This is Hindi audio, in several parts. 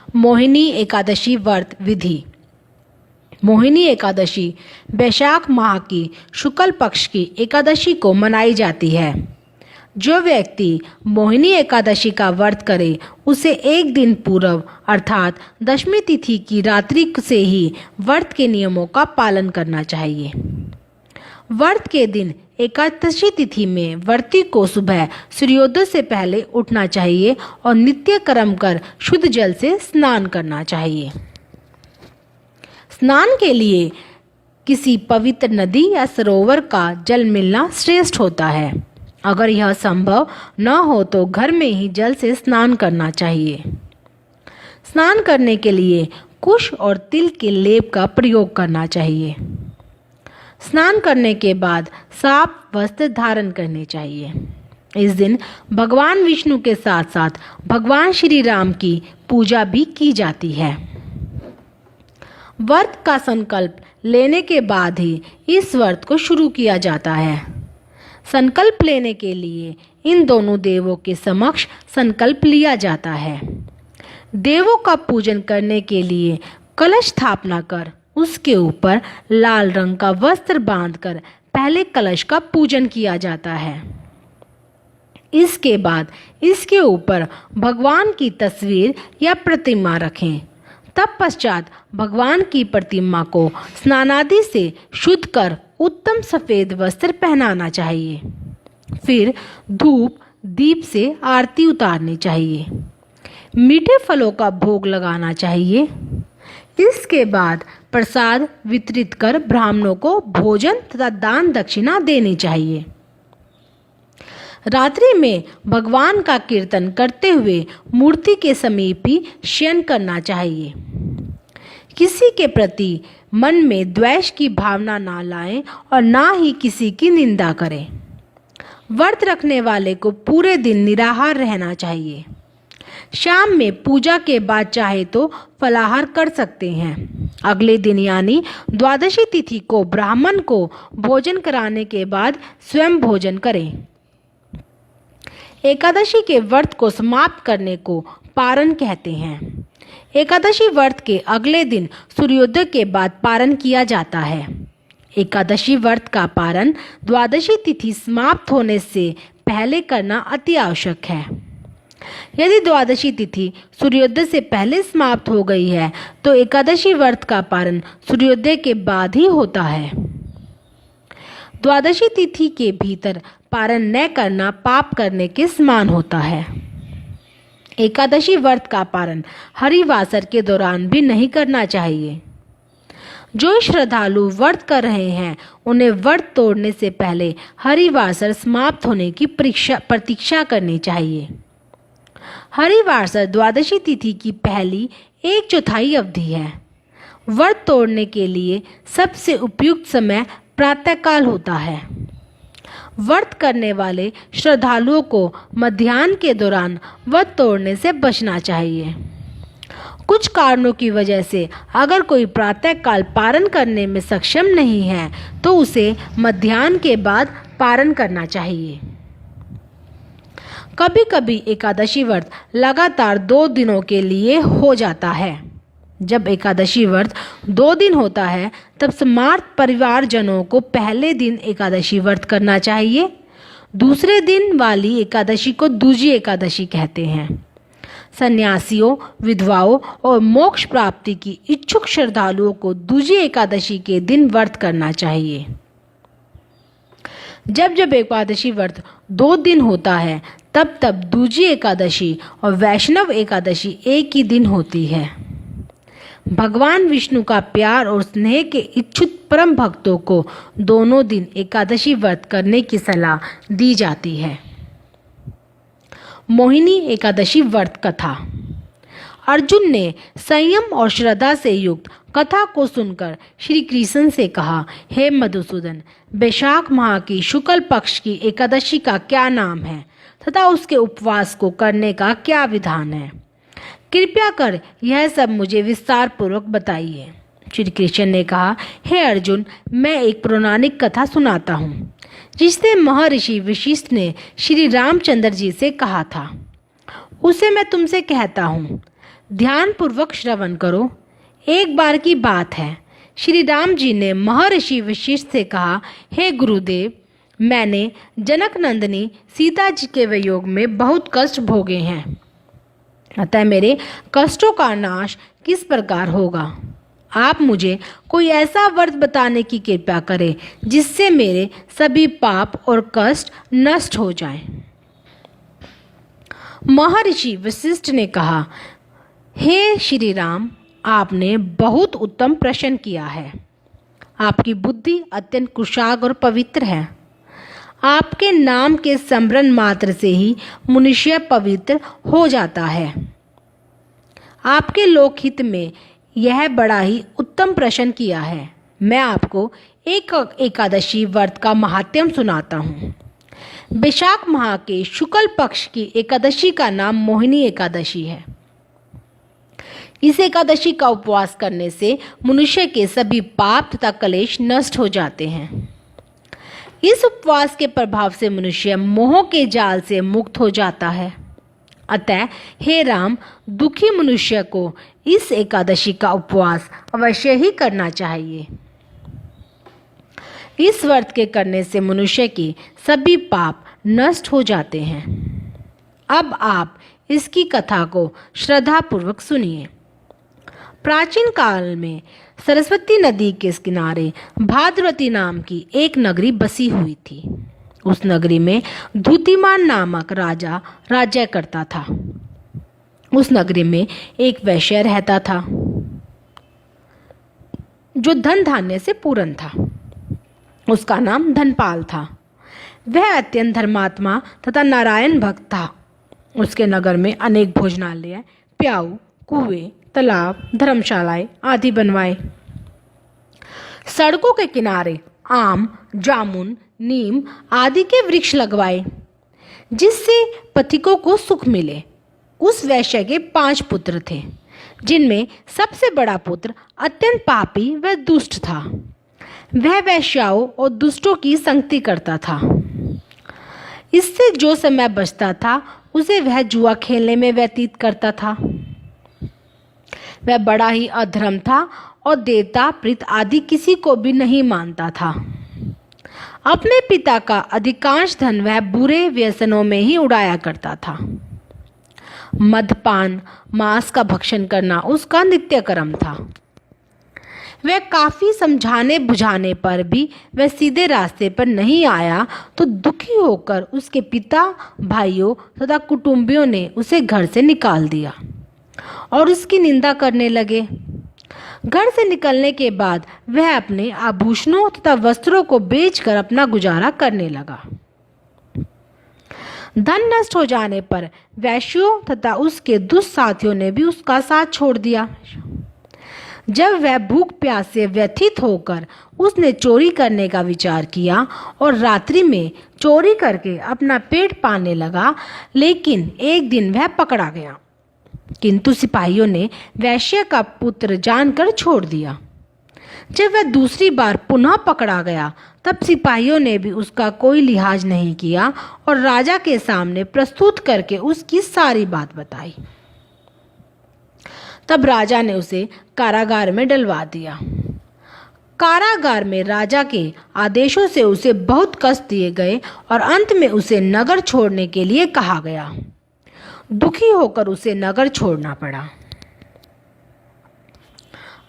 मोहिनी एकादशी व्रत विधि। मोहिनी एकादशी वैशाख माह की शुक्ल पक्ष की एकादशी को मनाई जाती है। जो व्यक्ति मोहिनी एकादशी का व्रत करे उसे एक दिन पूर्व अर्थात दशमी तिथि की रात्रि से ही व्रत के नियमों का पालन करना चाहिए। व्रत के दिन एकादशी तिथि में व्रती को सुबह सूर्योदय से पहले उठना चाहिए और नित्य कर्म कर शुद्ध जल से स्नान करना चाहिए। स्नान के लिए किसी पवित्र नदी या सरोवर का जल मिलना श्रेष्ठ होता है। अगर यह संभव न हो तो घर में ही जल से स्नान करना चाहिए। स्नान करने के लिए कुश और तिल के लेप का प्रयोग करना चाहिए। स्नान करने के बाद साफ वस्त्र धारण करने चाहिए। इस दिन भगवान विष्णु के साथ साथ भगवान श्री राम की पूजा भी की जाती है। व्रत का संकल्प लेने के बाद ही इस व्रत को शुरू किया जाता है। संकल्प लेने के लिए इन दोनों देवों के समक्ष संकल्प लिया जाता है। देवों का पूजन करने के लिए कलश स्थापना कर उसके ऊपर लाल रंग का वस्त्र बांधकर पहले कलश का पूजन किया जाता है। इसके बाद इसके ऊपर भगवान की तस्वीर या प्रतिमा रखें। तब पश्चात भगवान की प्रतिमा को स्नानादि से शुद्ध कर उत्तम सफ़ेद वस्त्र पहनाना चाहिए। फिर धूप दीप से आरती उतारनी चाहिए। मीठे फलों का भोग लगाना चाहिए। इसके बाद प्रसाद वितरित कर ब्राह्मणों को भोजन तथा दान दक्षिणा देनी चाहिए। रात्रि में भगवान का कीर्तन करते हुए मूर्ति के समीप ही शयन करना चाहिए। किसी के प्रति मन में द्वेष की भावना ना लाएं और ना ही किसी की निंदा करें। व्रत रखने वाले को पूरे दिन निराहार रहना चाहिए। शाम में पूजा के बाद चाहे तो फलाहार कर सकते हैं। अगले दिन यानी द्वादशी तिथि को ब्राह्मण को भोजन कराने के बाद स्वयं भोजन करें। एकादशी के व्रत को समाप्त करने को पारण कहते हैं। एकादशी व्रत के अगले दिन सूर्योदय के बाद पारण किया जाता है। एकादशी व्रत का पारण द्वादशी तिथि समाप्त होने से पहले करना अति आवश्यक है। यदि द्वादशी तिथि सूर्योदय से पहले समाप्त हो गई है तो एकादशी व्रत का पारण सूर्योदय के बाद ही होता है। द्वादशी तिथि के भीतर पारण न करना पाप करने के समान होता है। एकादशी व्रत का पारण हरिवासर के दौरान भी नहीं करना चाहिए। जो श्रद्धालु व्रत कर रहे हैं उन्हें व्रत तोड़ने से पहले हरिवासर समाप्त होने की प्रतीक्षा करनी चाहिए। हरिवासर द्वादशी तिथि की पहली 1/4 अवधि है। व्रत तोड़ने के लिए सबसे उपयुक्त समय प्रातःकाल होता है। व्रत करने वाले श्रद्धालुओं को मध्याह्न के दौरान व्रत तोड़ने से बचना चाहिए। कुछ कारणों की वजह से अगर कोई प्रातःकाल पारण करने में सक्षम नहीं है तो उसे मध्याह्न के बाद पारण करना चाहिए। कभी कभी एकादशी व्रत लगातार 2 दिनों के लिए हो जाता है। जब एकादशी व्रत 2 दिन होता है तब समस्त परिवारजनों को पहले दिन एकादशी व्रत करना चाहिए। दूसरे दिन वाली एकादशी को दूजी एकादशी कहते हैं। सन्यासियों, विधवाओं और मोक्ष प्राप्ति की इच्छुक श्रद्धालुओं को दूजी एकादशी के दिन व्रत करना चाहिए। जब जब एकादशी व्रत 2 दिन होता है तब तब दूजी एकादशी और वैष्णव एकादशी एक ही दिन होती है। भगवान विष्णु का प्यार और स्नेह के इच्छुक परम भक्तों को दोनों दिन एकादशी व्रत करने की सलाह दी जाती है। मोहिनी एकादशी व्रत कथा। अर्जुन ने संयम और श्रद्धा से युक्त कथा को सुनकर श्री कृष्ण से कहा, हे मधुसूदन, वैशाख माह की शुक्ल पक्ष की एकादशी का क्या नाम है तथा उसके उपवास को करने का क्या विधान है? कृपया कर यह सब मुझे विस्तार पूर्वक बताइए। श्री कृष्ण ने कहा, हे अर्जुन, मैं एक पौराणिक कथा सुनाता हूँ जिसे महर्षि वशिष्ठ ने श्री रामचंद्र जी से कहा था। उसे मैं तुमसे कहता हूँ। ध्यानपूर्वक श्रवण करो। एक बार की बात है, श्री राम जी ने महर्षि वशिष्ठ से कहा, हे गुरुदेव, मैंने जनक नंदिनी सीता जी के वियोग में बहुत कष्ट भोगे हैं, अतः मेरे कष्टों का नाश किस प्रकार होगा? आप मुझे कोई ऐसा व्रत बताने की कृपा करें जिससे मेरे सभी पाप और कष्ट नष्ट हो जाएं। महर्षि वशिष्ठ ने कहा, हे श्री राम, आपने बहुत उत्तम प्रश्न किया है। आपकी बुद्धि अत्यंत कुशाग्र और पवित्र है। आपके नाम के स्मरण मात्र से ही मनुष्य पवित्र हो जाता है। आपके लोकहित में यह बड़ा ही उत्तम प्रश्न किया है। मैं आपको एक एकादशी व्रत का महात्म्य सुनाता हूँ। वैशाख माह के शुक्ल पक्ष की एकादशी का नाम मोहिनी एकादशी है। इस एकादशी का उपवास करने से मनुष्य के सभी पाप तथा कलेश नष्ट हो जाते हैं। इस उपवास के प्रभाव से मनुष्य मोह के जाल से मुक्त हो जाता है। अतः हे राम, दुखी मनुष्य को इस एकादशी का उपवास अवश्य ही करना चाहिए। इस व्रत के करने से मनुष्य के सभी पाप नष्ट हो जाते हैं। अब आप इसकी कथा को श्रद्धापूर्वक सुनिए। प्राचीन काल में सरस्वती नदी के किनारे भाद्रवती नाम की एक नगरी बसी हुई थी। उस नगरी में धूतिमान नामक राजा राज्य करता था। उस नगरी में एक वैश्य रहता था जो धन धान्य से पूर्ण था। उसका नाम धनपाल था। वह अत्यंत धर्मात्मा तथा नारायण भक्त था। उसके नगर में अनेक भोजनालय, प्याऊ, कुएं, तालाब, धर्मशालाएं आदि बनवाए। सड़कों के किनारे आम, जामुन, नीम आदि के वृक्ष लगवाए, जिससे पथिकों को सुख मिले। उस वैश्य के 5 पुत्र थे, जिनमें सबसे बड़ा पुत्र अत्यंत पापी व दुष्ट था। वह वैश्याओं और दुष्टों की संगति करता था। इससे जो समय बचता था उसे वह जुआ खेलने में व्यतीत करता था। वह बड़ा ही अधर्म था और देवता प्रीत आदि किसी को भी नहीं मानता था। अपने पिता का अधिकांश धन वह बुरे व्यसनों में ही उड़ाया करता था। मदपान, मांस का भक्षण करना उसका नित्य कर्म था। वह काफी समझाने बुझाने पर भी वह सीधे रास्ते पर नहीं आया तो दुखी होकर उसके पिता, भाइयों तथा कुटुंबियों ने उसे घर से निकाल दिया और उसकी निंदा करने लगे। घर से निकलने के बाद वह अपने आभूषणों तथा वस्त्रों को बेचकर अपना गुजारा करने लगा। धन नष्ट हो जाने पर वैश्यों तथा उसके दुष्ट साथियों ने भी उसका साथ छोड़ दिया। जब वह भूख प्यास से व्यथित होकर उसने चोरी करने का विचार किया और रात्रि में चोरी करके अपना पेट पालने लगा, लेकिन एक दिन वह पकड़ा गया। किंतु सिपाहियों ने वैश्य का पुत्र जानकर छोड़ दिया। जब वह दूसरी बार पुनः पकड़ा गया तब सिपाहियों ने भी उसका कोई लिहाज नहीं किया और राजा के सामने प्रस्तुत करके उसकी सारी बात बताई। तब राजा ने उसे कारागार में डलवा दिया। कारागार में राजा के आदेशों से उसे बहुत कष्ट दिए गए और अंत में उसे नगर छोड़ने के लिए कहा गया। दुखी होकर उसे नगर छोड़ना पड़ा।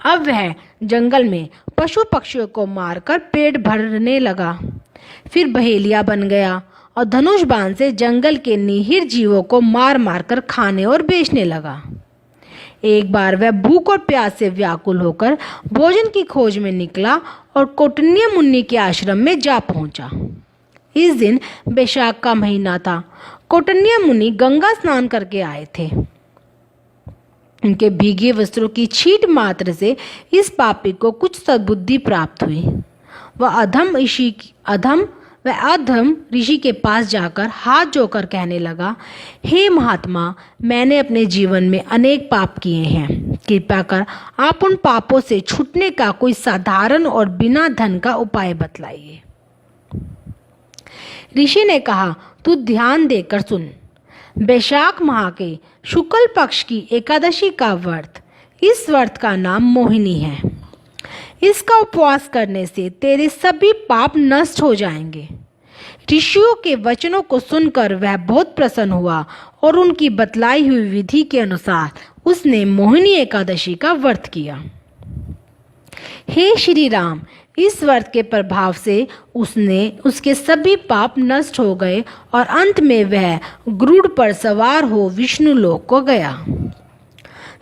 अब वह जंगल में पशु पक्षियों को मारकर पेट भरने लगा। फिर बहेलिया बन गया और धनुष बाण से जंगल के निरीह जीवों को मार मार कर खाने और बेचने लगा। एक बार वह भूख और प्यास से व्याकुल होकर भोजन की खोज में निकला और कौटिन्य मुनि के आश्रम में जा पहुंचा। इस दिन वैशाख का महीना था। कौटिन्य मुनि गंगा स्नान करके आए थे। उनके भीगे वस्त्रों की छींट मात्र से इस पापी को कुछ सद्बुद्धि प्राप्त हुई। वह अधम ऋषि के पास जाकर हाथ जोड़कर कहने लगा, हे महात्मा, मैंने अपने जीवन में अनेक पाप किए हैं। कृपया कर आप उन पापों से छूटने का कोई साधारण और बिना धन का उपाय बतलाइए। ऋषि ने कहा, तू ध्यान देकर सुन। बैशाख माह के शुक्ल पक्ष की एकादशी का व्रत, इस व्रत का नाम मोहिनी है। इसका उपवास करने से तेरे सभी पाप नष्ट हो जाएंगे। ऋषियों के वचनों को सुनकर वह बहुत प्रसन्न हुआ और उनकी बतलाई हुई विधि के अनुसार उसने मोहिनी एकादशी का व्रत किया। हे श्री राम, इस व्रत के प्रभाव से उसके सभी पाप नष्ट हो गए और अंत में वह गरुड़ पर सवार हो विष्णु लोक को गया।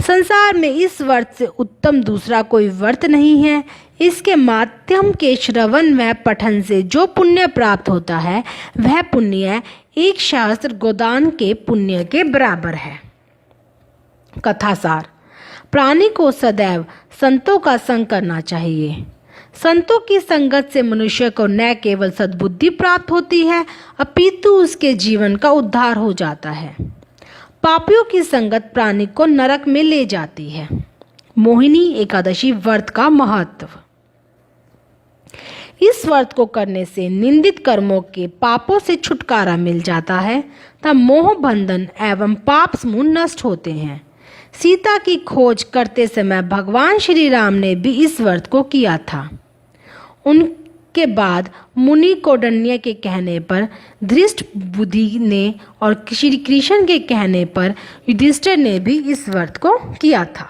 संसार में इस व्रत से उत्तम दूसरा कोई व्रत नहीं है। इसके माध्यम के श्रवण व पठन से जो पुण्य प्राप्त होता है वह पुण्य एक शास्त्र गोदान के पुण्य के बराबर है। कथासार। प्राणी को सदैव संतों का संग करना चाहिए। संतों की संगत से मनुष्य को न केवल सद्बुद्धि प्राप्त होती है अपितु उसके जीवन का उद्धार हो जाता है। पापियों की संगत प्राणी को नरक में ले जाती है। मोहिनी एकादशी व्रत का महत्व। इस व्रत को करने से निंदित कर्मों के पापों से छुटकारा मिल जाता है तथा मोह बंधन एवं पाप समूह नष्ट होते हैं। सीता की खोज करते समय भगवान श्री राम ने भी इस व्रत को किया था। उनके बाद मुनि कौंडिन्य के कहने पर धृष्ट बुद्धि ने और श्री कृष्ण के कहने पर युधिष्ठिर ने भी इस व्रत को किया था।